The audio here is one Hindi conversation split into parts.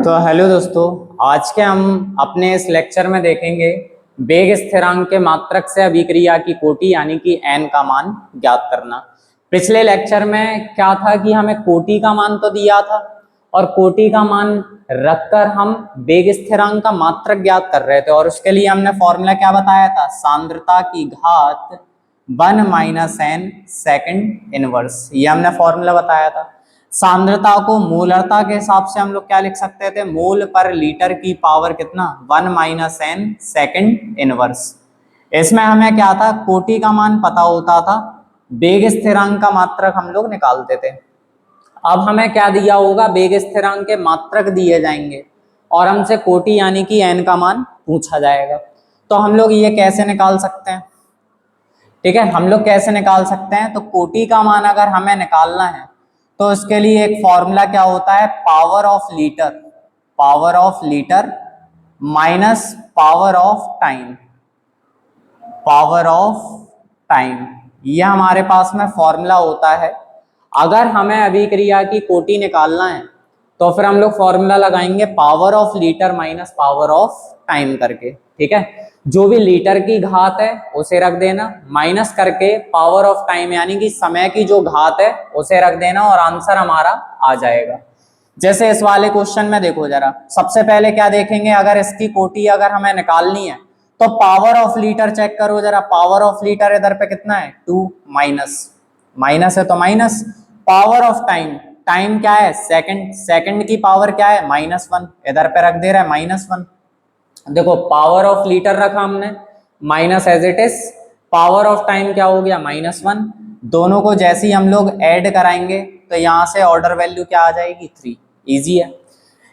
तो हेलो दोस्तों, आज के हम अपने इस लेक्चर में देखेंगे वेग स्थिरांक के मात्रक से अभिक्रिया की कोटि यानी कि n का मान ज्ञात करना। पिछले लेक्चर में क्या था कि हमें कोटि का मान तो दिया था और कोटि का मान रखकर हम वेग स्थिरांक का मात्रक ज्ञात कर रहे थे और उसके लिए हमने फॉर्मूला क्या बताया था, सांद्रता की घात 1 माइनस n सेकंड इनवर्स। ये हमने फॉर्मूला बताया था। सांद्रता को मोलरता के हिसाब से हम लोग क्या लिख सकते थे, मोल पर लीटर की पावर कितना, 1 माइनस n सेकंड इनवर्स। इसमें हमें क्या था, कोटि का मान पता होता था, वेग स्थिरांक का मात्रक हम लोग निकालते थे। अब हमें क्या दिया होगा, वेग स्थिरांक के मात्रक दिए जाएंगे और हमसे कोटि यानी कि n का मान पूछा जाएगा। तो हम लोग ये कैसे निकाल सकते हैं, ठीक है, हम लोग कैसे निकाल सकते हैं। तो कोटि का मान अगर हमें निकालना है तो इसके लिए एक फॉर्मूला क्या होता है, power of litre minus power of time, ये हमारे पास में फॉर्मूला होता है। अगर हमें अभिक्रिया की कोटि निकालना है तो फिर हम लोग फॉर्मूला लगाएंगे power of litre minus power of time करके, ठीक है। जो भी लीटर की घात है उसे रख देना, माइनस करके पावर ऑफ टाइम यानी कि समय की जो घात है उसे रख देना और आंसर हमारा आ जाएगा। जैसे इस वाले क्वेश्चन में देखो जरा, सबसे पहले क्या देखेंगे, अगर इसकी कोटि अगर हमें निकालनी है तो पावर ऑफ लीटर चेक करो जरा, पावर ऑफ लीटर इधर पे कितना है 2, माइनस है तो माइनस, पावर ऑफ टाइम क्या है सेकंड की पावर क्या है -1, इधर पे रख दे रहा है -1। देखो पावर ऑफ लीटर रखा हमने minus as it is, power of time क्या हो गया -1। दोनों को जैसे ही हम लोग ऐड कराएंगे तो यहाँ से ऑर्डर वैल्यू क्या आ जाएगी 3, इजी है।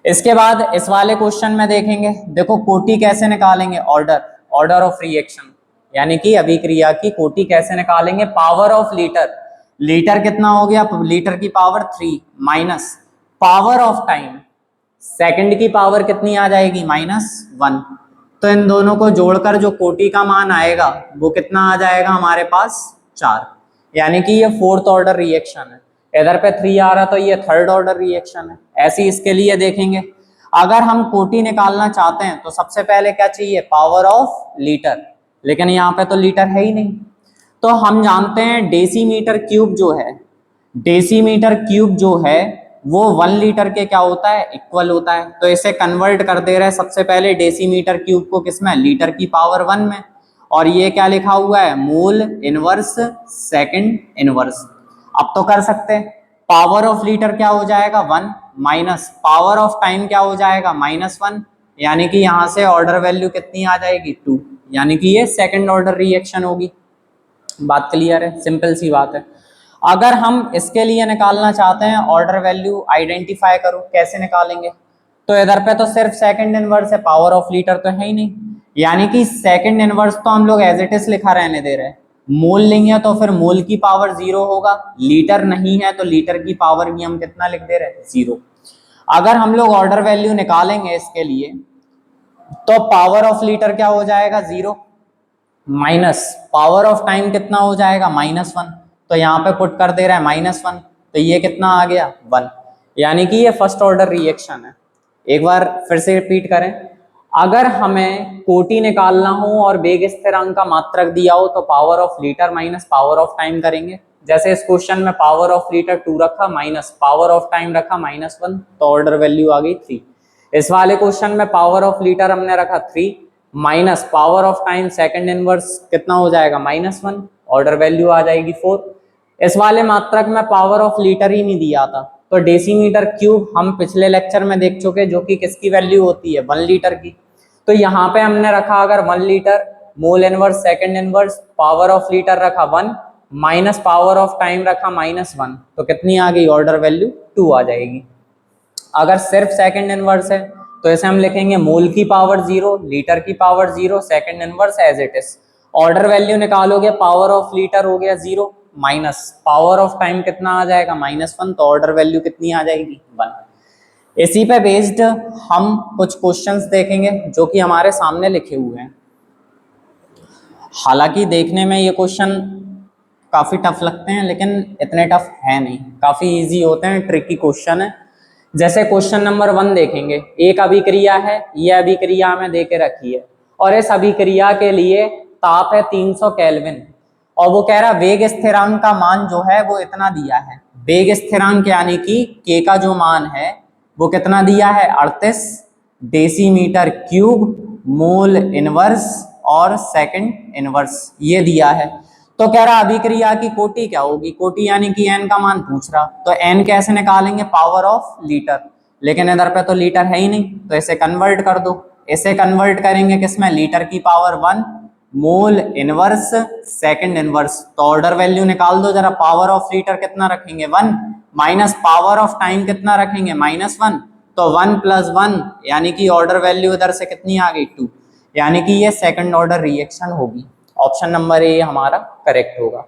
इसके बाद इस वाले क्वेश्चन में देखेंगे, देखो कोटि कैसे निकालेंगे, ऑर्डर ऑफ रिएक्शन यानी कि अभिक्रिया की कोटि कैसे निकालेंगे, पावर ऑफ लीटर कितना हो गया, लीटर की power 3 minus power of time second की पावर कितनी आ जाएगी -1। तो इन दोनों को जोड़कर जो कोटि का मान आएगा वो कितना आ जाएगा हमारे पास 4, यानी कि ये फोर्थ ऑर्डर रिएक्शन है। इधर पे 3 आ रहा तो ये थर्ड ऑर्डर रिएक्शन है। ऐसे इसके लिए देखेंगे, अगर हम कोटि निकालना चाहते हैं तो सबसे पहले क्या चाहिए, पावर ऑफ लीटर, लेकिन यहाँ पे तो लीटर है ही नहीं। तो हम जानते हैं डेसीमीटर क्यूब जो है वो 1 लीटर के क्या होता है, इक्वल होता है। तो इसे कन्वर्ट कर दे रहे हैं सबसे पहले डेसीमीटर क्यूब को किसमें, लीटर की पावर 1 में, और ये क्या लिखा हुआ है, मोल इनवर्स सेकंड इनवर्स। अब तो कर सकते हैं, पावर ऑफ लीटर क्या हो जाएगा 1 माइनस पावर ऑफ टाइम क्या हो जाएगा -1, यानी कि यहाँ से ऑर्डर वैल्यू कितनी आ जाएगी 2, यानी कि ये सेकंड ऑर्डर रिएक्शन होगी। बात क्लियर है, सिंपल सी बात है। अगर हम इसके लिए निकालना चाहते हैं ऑर्डर वैल्यू, आइडेंटिफाई करो कैसे निकालेंगे। तो इधर पे तो सिर्फ सेकंड इनवर्स है, पावर ऑफ लीटर तो है ही नहीं, यानी कि सेकंड इनवर्स तो हम लोग एज इट इज लिखा रहने दे रहे हैं। मोल लेंगे तो फिर मोल की पावर 0 होगा, लीटर नहीं है तो लीटर की पावर भी हम कितना लिख दे रहे हैं 0। अगर हम लोग ऑर्डर वैल्यू निकालेंगे इसके लिए तो पावर ऑफ लीटर क्या हो जाएगा 0 माइनस पावर ऑफ टाइम कितना हो जाएगा -1, तो यहाँ पे पुट कर दे रहा है -1, तो ये कितना आ गया 1, यानी कि ये फर्स्ट ऑर्डर रिएक्शन है। एक बार फिर से रिपीट करें, अगर हमें कोटि निकालना हो और वेग स्थिरांक का मात्रक दिया हो तो power of litre minus power of time करेंगे। जैसे इस क्वेश्चन में पावर ऑफ लीटर 2 रखा माइनस पावर ऑफ टाइम रखा -1, तो ऑर्डर वैल्यू आ गई 3। इस वाले क्वेश्चन में पावर ऑफ लीटर हमने रखा 3 minus power of time second inverse कितना हो जाएगा -1, ऑर्डर वैल्यू आ जाएगी 4। इस वाले मात्रक में पावर ऑफ लीटर ही नहीं दिया था, तो डेसीमीटर क्यूब हम पिछले लेक्चर में देख चुके, जो कि किसकी वैल्यू होती है 1 लीटर की। तो यहाँ पे हमने रखा अगर 1 litre, mole inverse second inverse, power of litre रखा 1 माइनस पावर ऑफ टाइम रखा -1, तो कितनी आ गई, ऑर्डर वैल्यू 2 आ जाएगी। अगर सिर्फ सेकंड इनवर्स है तो इसे हम लिखेंगे मोल की पावर 0, लीटर की power 0, second inverse as it is. Order value निकालोगे, पावर ऑफ लीटर हो गया 0 माइनस पावर ऑफ टाइम कितना आ जाएगा -1, तो ऑर्डर वैल्यू कितनी आ जाएगी 1। इसी पे बेस्ड हम कुछ क्वेश्चंस देखेंगे जो कि हमारे सामने लिखे हुए हैं। हालांकि देखने में ये क्वेश्चन काफी टफ लगते हैं लेकिन इतने टफ है नहीं, काफी इजी होते हैं, ट्रिकी क्वेश्चन है। जैसे क्वेश्चन नंबर 1 देखेंगे, एक अभिक्रिया है, ये अभिक्रिया हमें दे के रखी है और इस अभिक्रिया के लिए ताप है 300 केल्विन और वो कह रहा वेग स्थिरांक का मान जो है वो इतना दिया है। वेग स्थिरांक यानी कि के का जो मान है वो कितना दिया है 38 डेसीमीटर क्यूब मोल इनवर्स और सेकंड इनवर्स ये दिया है। तो कह रहा अभिक्रिया की कोटि क्या होगी, कोटि यानी कि एन का मान पूछ रहा, तो एन कैसे निकालेंगे, पावर ऑफ लीटर, लेकिन इधर पे तो लीटर है ही नहीं तो इसे कन्वर्ट कर दो। इसे कन्वर्ट करेंगे किसमें, लीटर की power 1 mole inverse second inverse, तो ऑर्डर वैल्यू निकाल दो जरा। पावर ऑफ लीटर कितना रखेंगे 1 माइनस पावर ऑफ टाइम कितना रखेंगे -1, तो 1 + 1 यानी कि ऑर्डर वैल्यू इधर से कितनी आ गई 2, यानी कि ये सेकंड ऑर्डर रिएक्शन होगी। ऑप्शन नंबर ए हमारा करेक्ट होगा।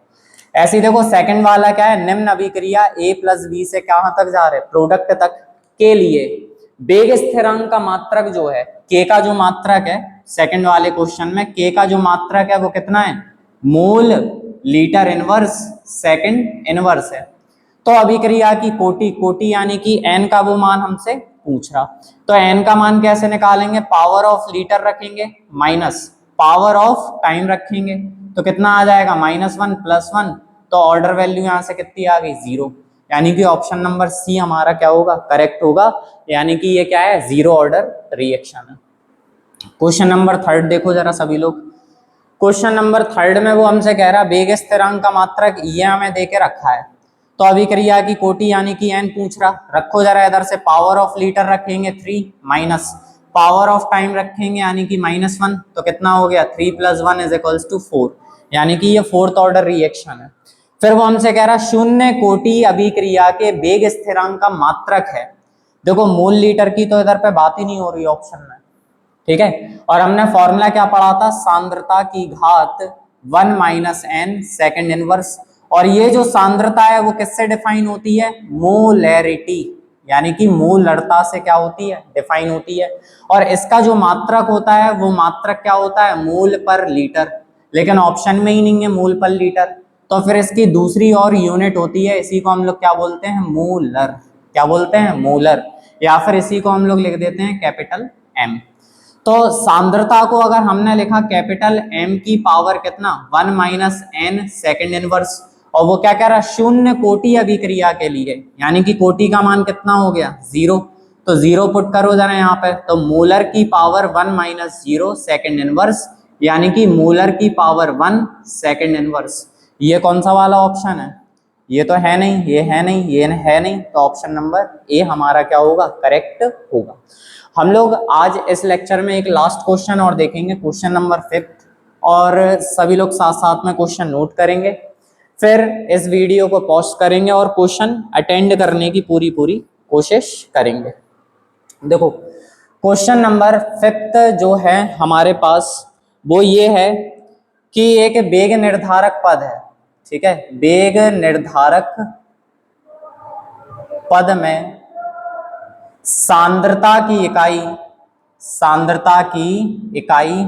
ऐसे ही देखो सेकंड वाला क्या है, निम्न अभिक्रिया A + B से कहां तक जा रहे हैं, प्रोडक्ट तक के लिए वेग स्थिरांक का मात्रक जो है K का जो मात्रक है, सेकंड वाले क्वेश्चन में K का जो मात्रक है वो कितना है, mole litre inverse second inverse है। तो अभिक्रिया की कोटि, कोटि यानी कि n का वो मान हमसे पूछ रहा, तो n का मान कैसे निकालेंगे, पावर ऑफ लीटर रखेंगे माइनस पावर ऑफ टाइम रखेंगे, तो कितना आ जाएगा -1 + 1, तो ऑर्डर वैल्यू यहां से कितनी आ गई 0, यानी कि ऑप्शन नंबर सी हमारा क्या होगा, करेक्ट होगा, यानी कि ये क्या है, 0 ऑर्डर रिएक्शन है। क्वेश्चन नंबर 3 देखो जरा सभी लोग। क्वेश्चन नंबर 3 में वो हमसे कह रहा वेग स्थिरांक का मात्रक ये हमें दे के रखा है, तो अभिक्रिया की कोटि यानी कि n पूछ रहा, रखो जरा इधर से, पावर ऑफ लीटर रखेंगे 3 माइनस पावर ऑफ टाइम रखेंगे यानी कि -1, तो कितना हो गया 3 + 1 = 4, यानी कि ये फोर्थ ऑर्डर रिएक्शन है। फिर वो हमसे कह रहा शून्य कोटि अभिक्रिया के वेग स्थिरांक का मात्रक है। देखो मोल लीटर की तो इधर पे बात ही नहीं हो रही ऑप्शन में, ठीक है, और हमने फॉर्मूला क्या पढ़ा था, सांद्रता की घात 1 - n सेकंड इनवर्स, और ये जो सांद्रता है वो किससे डिफाइन होती है, मोलैरिटी, यानी कि मोलरता से क्या होती है, डिफाइन होती है। और इसका जो मात्रक होता है वो मात्रक क्या होता है, मोल पर लीटर, लेकिन ऑप्शन में ही नहीं है मोल पर लीटर, तो फिर इसकी दूसरी और यूनिट होती है, इसी को हम लोग क्या बोलते हैं, मोलर, क्या बोलते हैं, मोलर, या फिर इसी को हम लोग लिख देते हैं कैपिटल M। तो सांद्रता को अगर हमने लिखा कैपिटल M की पावर कितना 1 - n सेकंड इनवर्स, और वो क्या कह रहा है, शून्य कोटि अभिक्रिया के लिए, यानी कि कोटि का मान कितना हो गया 0, तो 0 पुट करो जरा यहाँ पे, तो मोलर की पावर 1 - 0 सेकंड इनवर्स, यानी कि मोलर की पावर 1 सेकंड इनवर्स। ये कौन सा वाला ऑप्शन है, ये तो है नहीं, ये है नहीं, ये है नहीं, तो ऑप्शन नंबर ए हमारा क्या होगा, करेक्ट होगा। हम लोग आज इस लेक्चर में एक लास्ट क्वेश्चन और देखेंगे, क्वेश्चन नंबर 5, और सभी लोग साथ साथ में क्वेश्चन नोट करेंगे, फिर इस वीडियो को पॉज करेंगे और क्वेश्चन अटेंड करने की पूरी कोशिश करेंगे। देखो क्वेश्चन नंबर 5 जो है हमारे पास वो ये है कि एक वेग निर्धारक पद है, ठीक है, वेग निर्धारक पद में सांद्रता की इकाई, सांद्रता की इकाई,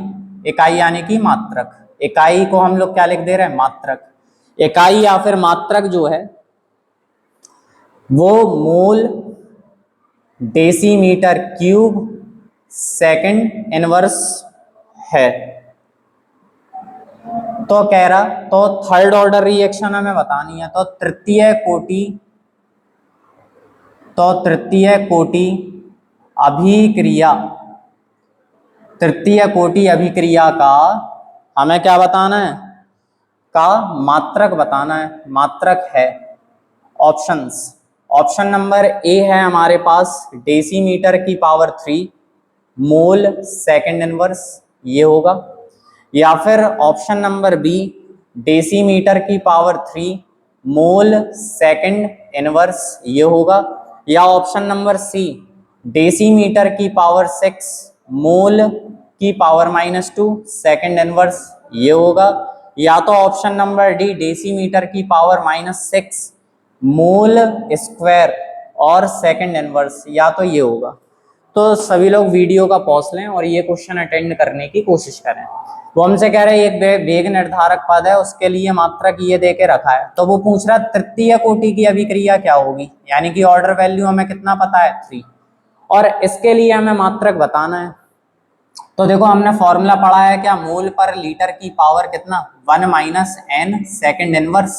इकाई यानी कि मात्रक, इकाई को हम लोग क्या लिख दे रहे हैं, मात्रक, इकाई या फिर मात्रक जो है वो मोल डेसीमीटर क्यूब सेकंड इनवर्स है। तो कह रहा, तो थर्ड ऑर्डर रिएक्शन हमें बतानी है, तो तृतीय कोटि अभिक्रिया, तृतीय कोटि अभिक्रिया का हमें क्या बताना है, का मात्रक बताना है, मात्रक है। ऑप्शंस, ऑप्शन नंबर ए है हमारे पास डेसीमीटर की पावर 3 मोल सेकंड इनवर्स, ये होगा, या फिर ऑप्शन नंबर बी डेसीमीटर की पावर 3 मोल सेकंड इनवर्स, ये होगा, या ऑप्शन नंबर सी डेसीमीटर की पावर 6 मोल की पावर -2 सेकंड इनवर्स, ये होगा, या तो ऑप्शन नंबर डी डेसीमीटर की पावर -6 मोल स्क्वायर और सेकंड इनवर्स, या तो ये होगा। तो सभी लोग वीडियो का पॉज लें और ये क्वेश्चन अटेंड करने की कोशिश करें। वो हमसे कह रहे हैं एक वेग निर्धारक पद है, उसके लिए मात्रक ये दे के रखा है, तो वो पूछ रहा है तृतीय कोटि की अभिक्रिया क्या होगी, यानी कि ऑर्डर वैल्यू हमें कितना पता है 3, और इसके लिए हमें मात्रक बताना है। तो देखो हमने फॉर्मूला पढ़ा है क्या, मोल पर लीटर की पावर कितना 1 माइनस एन सेकेंड इनवर्स।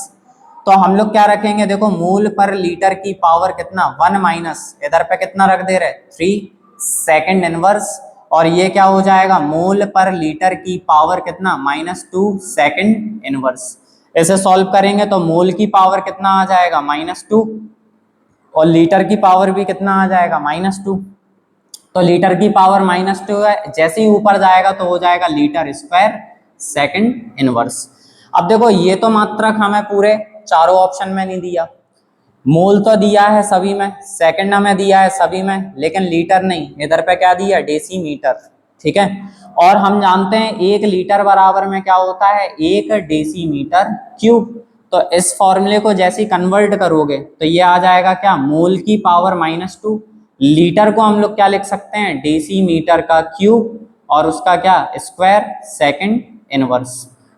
तो हम लोग क्या रखेंगे, देखो मोल पर लीटर की पावर कितना 1 माइनस इधर पे कितना रख दे रहे 3 सेकेंड इनवर्स, और ये क्या हो जाएगा मोल पर लीटर की पावर कितना -2 सेकेंड इनवर्स। इसे सॉल्व करेंगे तो मोल की पावर कितना आ जाएगा -2 और लीटर की पावर भी कितना आ जाएगा -2। तो लीटर की पावर -2 है, जैसे ही ऊपर जाएगा तो हो जाएगा लीटर स्क्वायर सेकंड इनवर्स। अब देखो ये तो मात्रक हमें पूरे चारों ऑप्शन में नहीं दिया, मोल तो दिया है सभी में, सेकंड हमें दिया है सभी में, लेकिन लीटर नहीं, इधर पे क्या दिया डेसीमीटर, ठीक है। और हम जानते हैं 1 लीटर बराबर में क्या होता है 1 डेसीमीटर क्यूब। तो इस फॉर्मूले को जैसे ही कन्वर्ट करोगे तो ये आ जाएगा क्या मोल की पावर -2, लीटर को हम लोग क्या लिख सकते हैं डेसीमीटर का क्यूब और उसका क्या स्क्वायर सेकंड इनवर्स।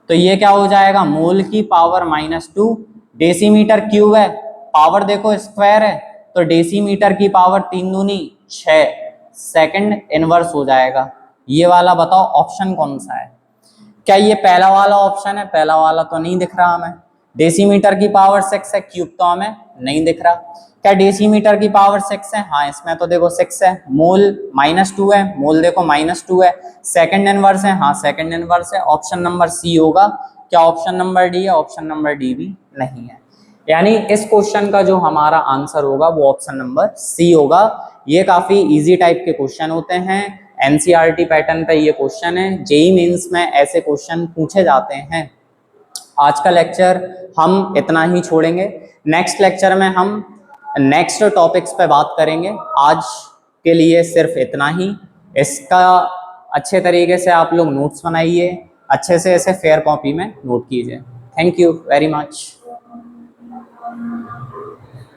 तो ये क्या हो जाएगा मोल की पावर -2, डेसीमीटर क्यूब है, पावर देखो स्क्वायर है, तो डेसीमीटर की पावर 3 दूनी 6 सेकंड इनवर्स हो जाएगा। ये वाला बताओ ऑप्शन कौन सा है, क्या ये पहला वाला ऑप्शन है, पहला वाला तो नहीं दिख रहा हमें, डेसीमीटर की पावर 6 है, क्यूब तो हमें नहीं दिख रहा। क्या डेसीमीटर की पावर 6 है, हाँ इसमें तो देखो 6 है, मोल -2 है, मोल देखो -2 है, सेकंड इनवर्स है, हाँ सेकंड इनवर्स है, ऑप्शन नंबर सी होगा। क्या ऑप्शन नंबर डी है, ऑप्शन नंबर डी भी नहीं है, यानी इस क्वेश्चन का जो हमारा आंसर होगा वो ऑप्शन नंबर सी होगा। ये काफी इजी टाइप के क्वेश्चन होते हैं, एनसीईआरटी पैटर्न पे ये क्वेश्चन है, जेईई मेंस में ऐसे क्वेश्चन पूछे जाते हैं। आज का लेक्चर हम इतना ही छोड़ेंगे, नेक्स्ट लेक्चर में हम नेक्स्ट टॉपिक्स पे बात करेंगे। आज के लिए सिर्फ इतना ही, इसका अच्छे तरीके से आप लोग नोट्स बनाइए, अच्छे से इसे फेयर कॉपी में नोट कीजिए। Thank you very much.